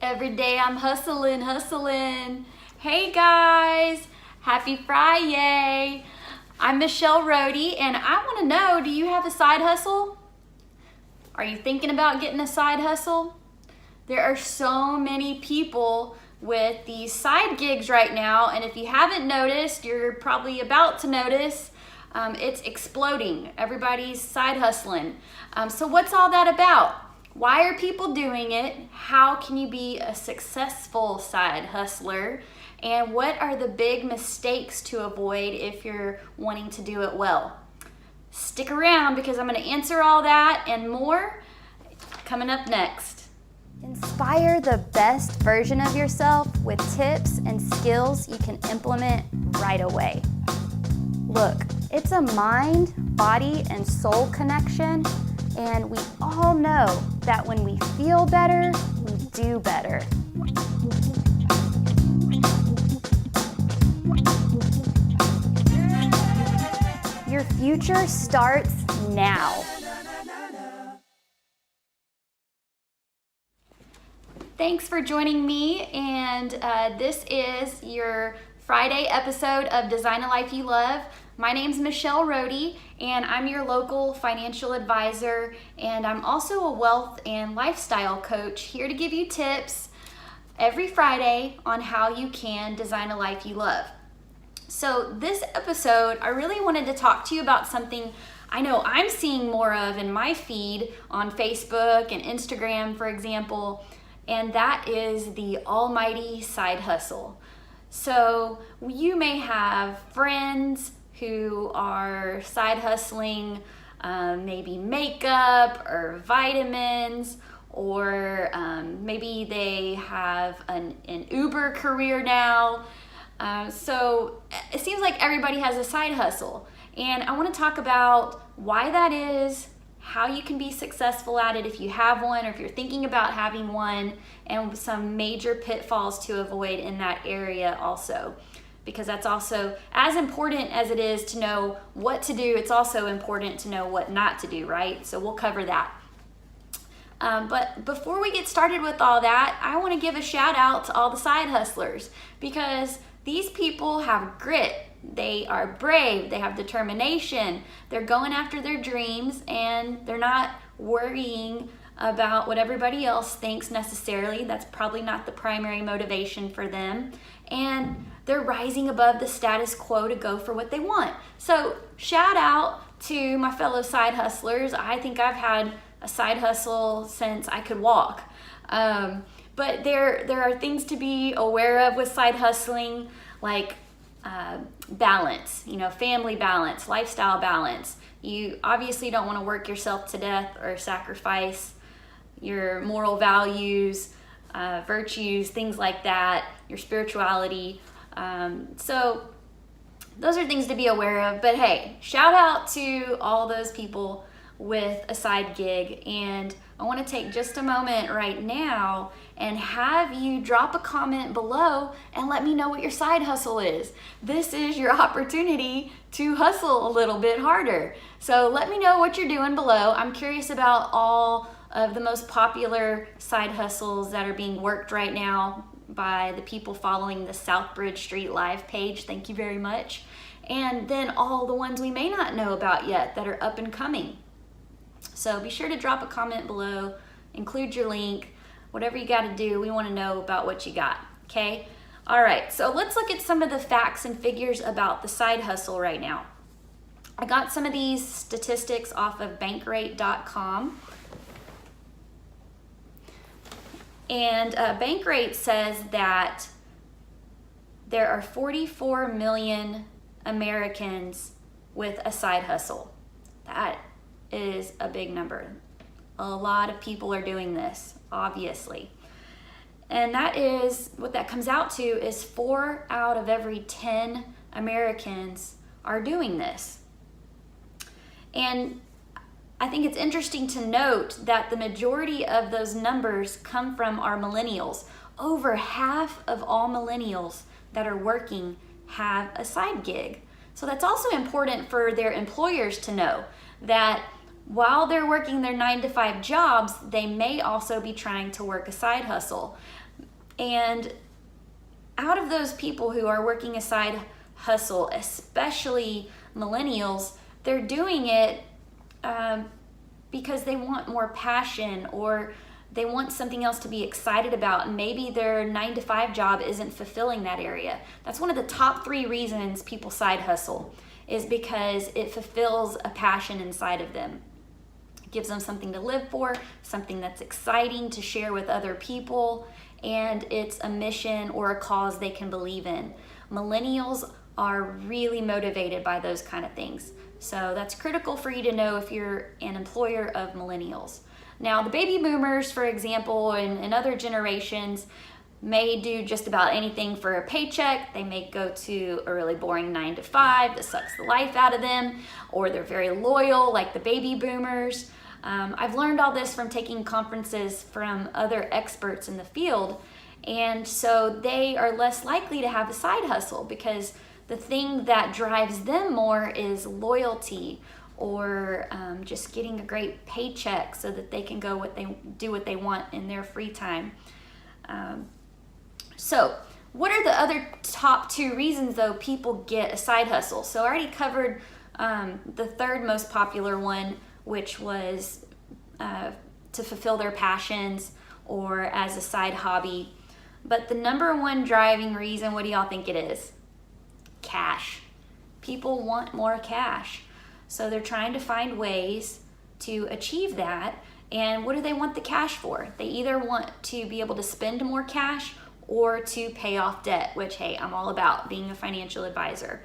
Every day I'm hustling. Hey guys, happy FriYAY. I'm Michelle Rohde and I want to know, do you have a side hustle? Are you thinking about getting a side hustle? There are so many people with these side gigs right now, and if you haven't noticed, you're probably about to notice, it's exploding. Everybody's side hustling. So what's all that about? Why are people doing it? How can you be a successful side hustler? And what are the big mistakes to avoid if you're wanting to do it well? Stick around because I'm going to answer all that and more coming up next. Inspire the best version of yourself with tips and skills you can implement right away. Look, it's a mind, body, and soul connection, and we all know that when we feel better, we do better. Your future starts now. Thanks for joining me, and this is your Friday episode of Design a Life You Love. My name's Michelle Rohde, and I'm your local financial advisor, and I'm also a wealth and lifestyle coach here to give you tips every Friday on how you can design a life you love. So this episode, I really wanted to talk to you about something I know I'm seeing more of in my feed on Facebook and Instagram, for example, and that is the almighty side hustle. So you may have friends who are side hustling maybe makeup or vitamins, or maybe they have an Uber career now. So it seems like everybody has a side hustle. And I want to talk about why that is, how you can be successful at it if you have one or if you're thinking about having one, and some major pitfalls to avoid in that area also. Because that's also as important as it is to know what to do, it's also important to know what not to do, right? So we'll cover that. But before we get started with all that, I want to give a shout out to all the side hustlers, because these people have grit. They are brave, they have determination, they're going after their dreams, and they're not worrying about what everybody else thinks necessarily. That's probably not the primary motivation for them. And they're rising above the status quo to go for what they want. So shout out to my fellow side hustlers. I think I've had a side hustle since I could walk. But there are things to be aware of with side hustling, like balance, family balance, lifestyle balance. You obviously don't want to work yourself to death or sacrifice your moral values, virtues, things like that, your spirituality. So those are things to be aware of. But hey, shout out to all those people with a side gig. And I want to take just a moment right now and have you drop a comment below and let me know what your side hustle is. This is your opportunity to hustle a little bit harder. So let me know what you're doing below. I'm curious about all of the most popular side hustles that are being worked right now by the people following the Southbridge Street Live page. Thank you very much. And then all the ones we may not know about yet that are up and coming. So be sure to drop a comment below, include your link, whatever you got to do. We want to know about what you got, okay? All right, so let's look at some of the facts and figures about the side hustle right now. I got some of these statistics off of bankrate.com. And Bankrate says that there are 44 million Americans with a side hustle. That is a big number. A lot of people are doing this, obviously. And that is, what that comes out to is 4 out of every 10 Americans are doing this. And I think it's interesting to note that the majority of those numbers come from our millennials. Over half of all millennials that are working have a side gig. So that's also important for their employers to know, that while they're working their 9-to-5 jobs, they may also be trying to work a side hustle. And out of those people who are working a side hustle, especially millennials, they're doing it because they want more passion, or they want something else to be excited about. Maybe their 9-to-5 job isn't fulfilling that area. That's one of the top 3 reasons people side hustle, is because it fulfills a passion inside of them. It gives them something to live for, something that's exciting to share with other people, and it's a mission or a cause they can believe in. Millennials are really motivated by those kind of things. So that's critical for you to know if you're an employer of millennials. Now, the baby boomers, for example, and other generations may do just about anything for a paycheck. They may go to a really boring 9-to-5 that sucks the life out of them, or they're very loyal like the baby boomers. I've learned all this from taking conferences from other experts in the field, and so they are less likely to have a side hustle because the thing that drives them more is loyalty, or just getting a great paycheck so that they can go do what they want in their free time. So what are the other top 2 reasons though people get a side hustle? So I already covered the third most popular one, which was to fulfill their passions or as a side hobby. But the number 1 driving reason, what do y'all think it is? Cash. People want more cash. So they're trying to find ways to achieve that. And what do they want the cash for? They either want to be able to spend more cash or to pay off debt, which, hey, I'm all about being a financial advisor.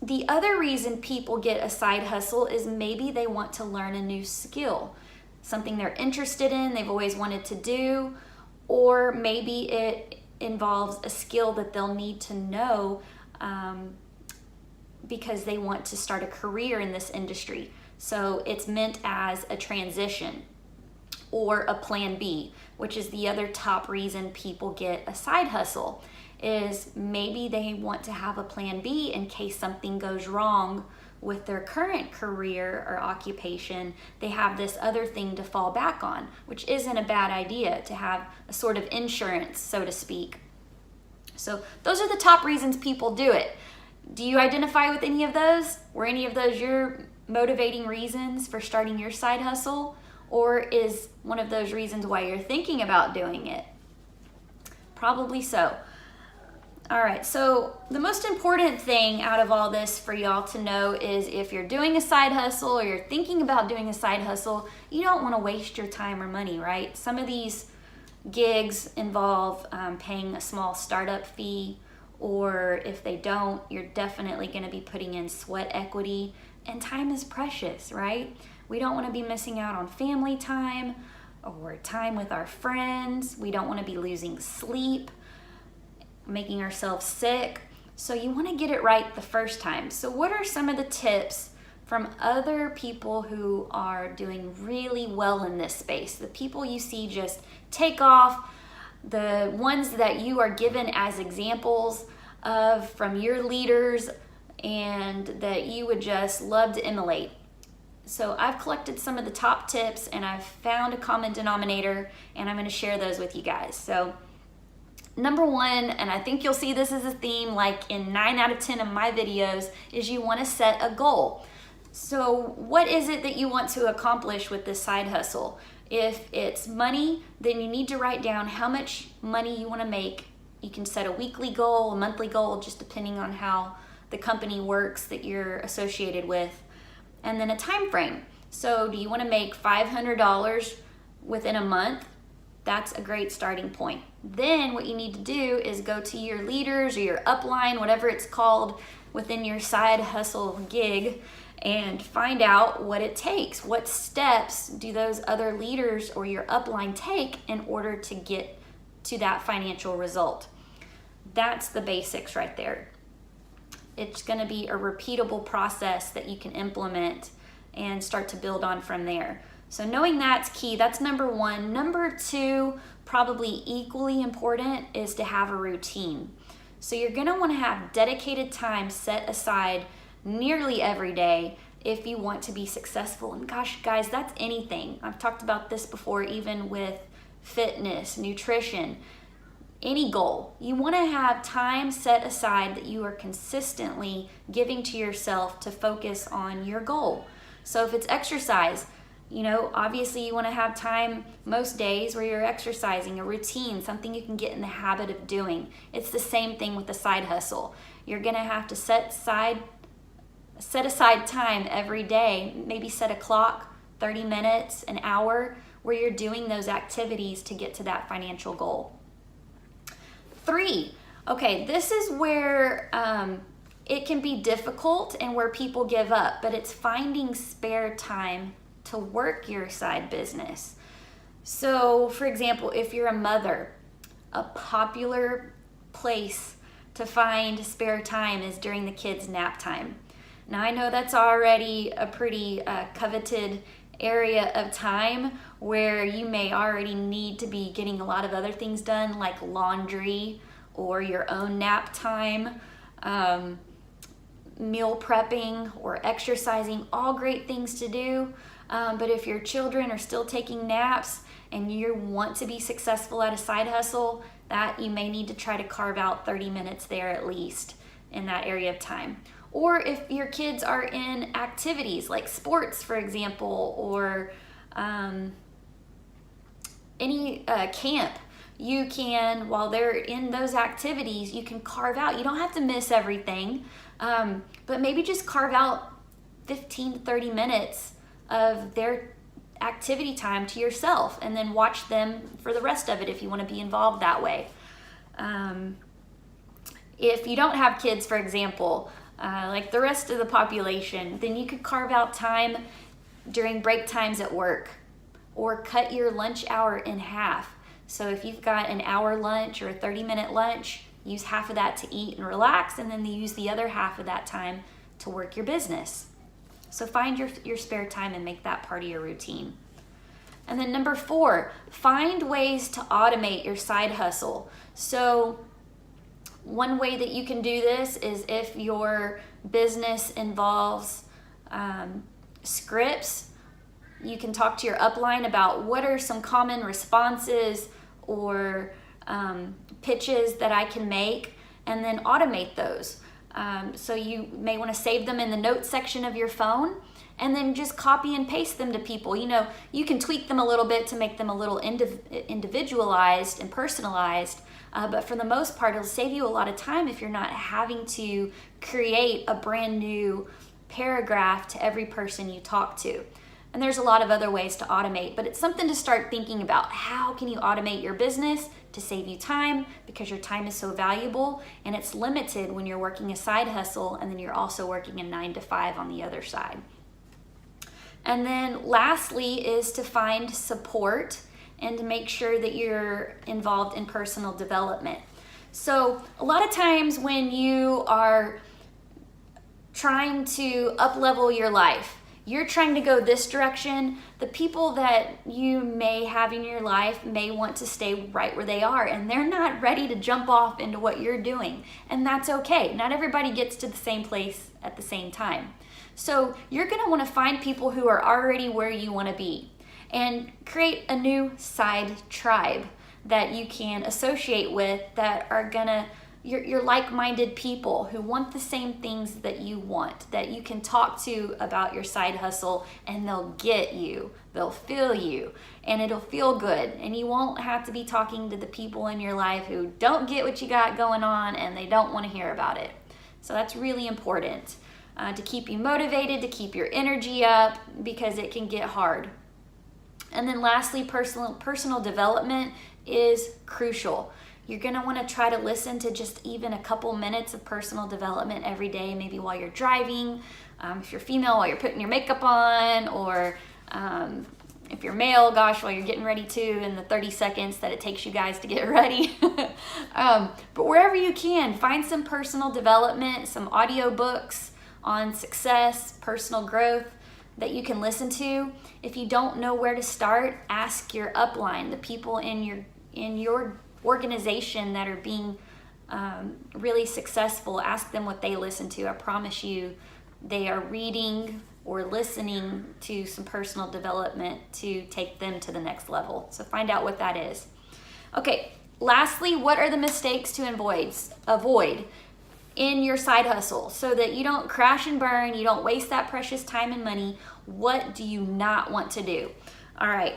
The other reason people get a side hustle is maybe they want to learn a new skill, something they're interested in, they've always wanted to do, or maybe it involves a skill that they'll need to know because they want to start a career in this industry. So it's meant as a transition or a plan B, which is the other top reason people get a side hustle, is maybe they want to have a plan B in case something goes wrong with their current career or occupation. They have this other thing to fall back on, which isn't a bad idea, to have a sort of insurance, so to speak. So those are the top reasons people do it. Do you identify with any of those? Were any of those your motivating reasons for starting your side hustle? Or is one of those reasons why you're thinking about doing it? Probably so. All right, so the most important thing out of all this for y'all to know is if you're doing a side hustle or you're thinking about doing a side hustle, you don't want to waste your time or money, right? Some of these gigs involve paying a small startup fee, or if they don't, you're definitely going to be putting in sweat equity, and time is precious, right? We don't want to be missing out on family time or time with our friends. We don't want to be losing sleep, making ourselves sick. So you want to get it right the first time. So what are some of the tips from other people who are doing really well in this space? The people you see just take off, the ones that you are given as examples of from your leaders and that you would just love to emulate. So I've collected some of the top tips and I've found a common denominator, and I'm going to share those with you guys. So number 1, and I think you'll see this as a theme like in 9 out of 10 of my videos, is you want to set a goal. So what is it that you want to accomplish with this side hustle? If it's money, then you need to write down how much money you want to make. You can set a weekly goal, a monthly goal, just depending on how the company works that you're associated with. And then a time frame. So do you want to make $500 within a month? That's a great starting point. Then what you need to do is go to your leaders or your upline, whatever it's called within your side hustle gig, and find out what it takes. What steps do those other leaders or your upline take in order to get to that financial result? That's the basics right there. It's going to be a repeatable process that you can implement and start to build on from there. So knowing that's key. That's number 1. Number 2, probably equally important, is to have a routine. So you're going to want to have dedicated time set aside nearly every day if you want to be successful. And gosh, guys, that's anything. I've talked about this before, even with fitness, nutrition, any goal. You want to have time set aside that you are consistently giving to yourself to focus on your goal. So if it's exercise, obviously you want to have time most days where you're exercising, a routine, something you can get in the habit of doing. It's the same thing with the side hustle. You're going to have to set aside time every day, maybe set a clock, 30 minutes, an hour, where you're doing those activities to get to that financial goal. 3, okay, this is where it can be difficult and where people give up, but it's finding spare time to work your side business. So, for example, if you're a mother, a popular place to find spare time is during the kids' nap time. Now, I know that's already a pretty coveted area of time where you may already need to be getting a lot of other things done, like laundry or your own nap time, meal prepping or exercising, all great things to do. But if your children are still taking naps and you want to be successful at a side hustle, that you may need to try to carve out 30 minutes there at least in that area of time. Or if your kids are in activities like sports, for example, or any camp, you can, while they're in those activities, you can carve out. You don't have to miss everything, but maybe just carve out 15 to 30 minutes of their activity time to yourself, and then watch them for the rest of it if you want to be involved that way. If you don't have kids, for example, like the rest of the population, then you could carve out time during break times at work, or cut your lunch hour in half. So if you've got an hour lunch or a 30-minute lunch, use half of that to eat and relax, and then use the other half of that time to work your business. So find your spare time and make that part of your routine. And then number 4, find ways to automate your side hustle. So one way that you can do this is if your business involves scripts, you can talk to your upline about what are some common responses or pitches that I can make, and then automate those. So you may want to save them in the notes section of your phone, and then just copy and paste them to people. You can tweak them a little bit to make them a little individualized and personalized, but for the most part, it'll save you a lot of time if you're not having to create a brand new paragraph to every person you talk to. And there's a lot of other ways to automate, but it's something to start thinking about. How can you automate your business to save you time? Because your time is so valuable, and it's limited when you're working a side hustle and then you're also working a 9 to 5 on the other side. And then lastly is to find support and to make sure that you're involved in personal development. So a lot of times when you are trying to up-level your life, you're trying to go this direction, the people that you may have in your life may want to stay right where they are, and they're not ready to jump off into what you're doing. And that's okay. Not everybody gets to the same place at the same time. So you're going to want to find people who are already where you want to be, and create a new side tribe that you can associate with, that are gonna, you're like-minded people who want the same things that you want, that you can talk to about your side hustle, and they'll get you, they'll feel you, and it'll feel good. And you won't have to be talking to the people in your life who don't get what you got going on and they don't want to hear about it. So that's really important to keep you motivated, to keep your energy up, because it can get hard. And then lastly, personal development is crucial. You're going to want to try to listen to just even a couple minutes of personal development every day, maybe while you're driving, if you're female, while you're putting your makeup on, or if you're male, gosh, while you're getting ready too, in the 30 seconds that it takes you guys to get ready. But wherever you can, find some personal development, some audio books on success, personal growth that you can listen to. If you don't know where to start, ask your upline, the people in your organization that are being really successful. Ask them what they listen to. I promise you, they are reading or listening to some personal development to take them to the next level. So find out what that is. Okay, lastly, what are the mistakes to avoid in your side hustle so that you don't crash and burn, you don't waste that precious time and money? What do you not want to do? All right.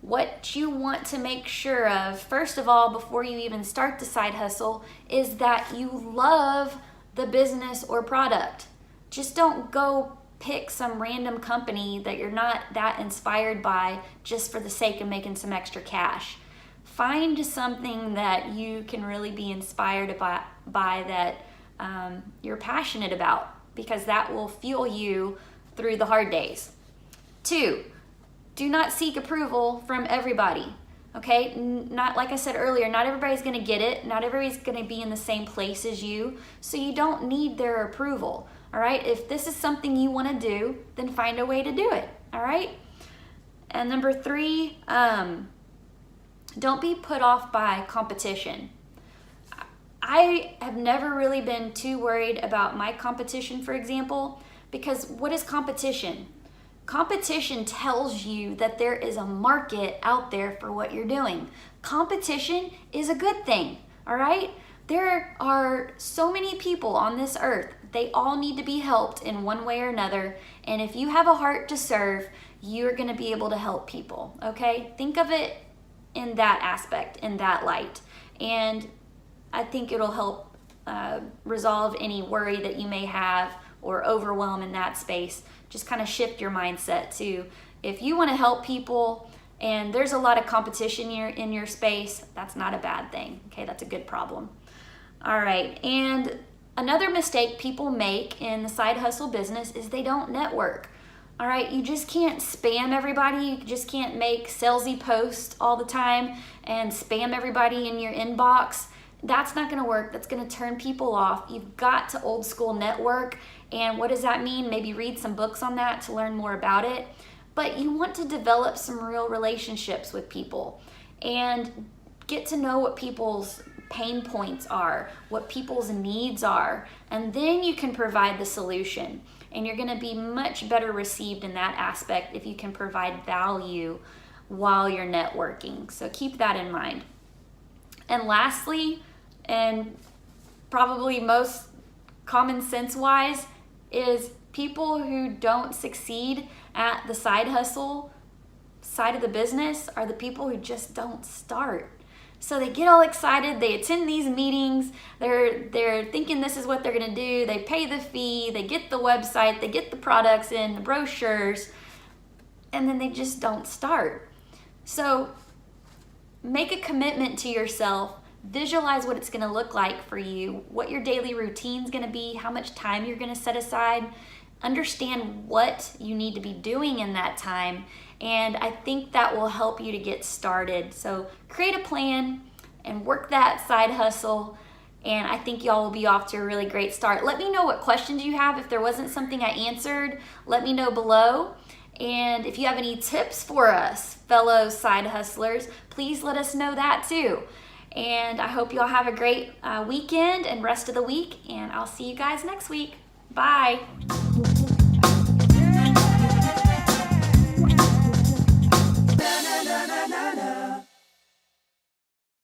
What you want to make sure of, first of all, before you even start the side hustle, is that you love the business or product. Just don't go pick some random company that you're not that inspired by just for the sake of making some extra cash. Find something that you can really be inspired by that you're passionate about, because that will fuel you through the hard days. 2, do not seek approval from everybody. Okay, not like I said earlier, not everybody's going to get it. Not everybody's going to be in the same place as you, so you don't need their approval. All right, if this is something you want to do, then find a way to do it. All right, and number 3, don't be put off by competition. I have never really been too worried about my competition, for example, because what is competition? Competition tells you that there is a market out there for what you're doing. Competition is a good thing, all right? There are so many people on this earth. They all need to be helped in one way or another. And if you have a heart to serve, you're going to be able to help people, okay? Think of it in that aspect, in that light. And I think it'll help resolve any worry that you may have or overwhelm in that space. Just kind of shift your mindset to, if you want to help people and there's a lot of competition in your space, that's not a bad thing. Okay, that's a good problem. All right, and another mistake people make in the side hustle business is they don't network. All right, you just can't spam everybody. You just can't make salesy posts all the time and spam everybody in your inbox. That's not going to work. That's going to turn people off. You've got to old school network. And what does that mean? Maybe read some books on that to learn more about it. But you want to develop some real relationships with people and get to know what people's pain points are, what people's needs are, and then you can provide the solution. And you're going to be much better received in that aspect if you can provide value while you're networking. So keep that in mind. And lastly, and probably most common sense wise, is people who don't succeed at the side hustle side of the business are the people who just don't start. So they get all excited, they attend these meetings, they're thinking this is what they're gonna do, they pay the fee, they get the website, they get the products in, the brochures, and then they just don't start. So make a commitment to yourself. Visualize what it's going to look like for you, what your daily routine is going to be, how much time you're going to set aside. Understand what you need to be doing in that time, and I think that will help you to get started. So create a plan and work that side hustle, and I think y'all will be off to a really great start. Let me know what questions you have. If there wasn't something I answered, let me know below. And if you have any tips for us, fellow side hustlers, please let us know that too. And I hope y'all have a great weekend and rest of the week, and I'll see you guys next week. Bye.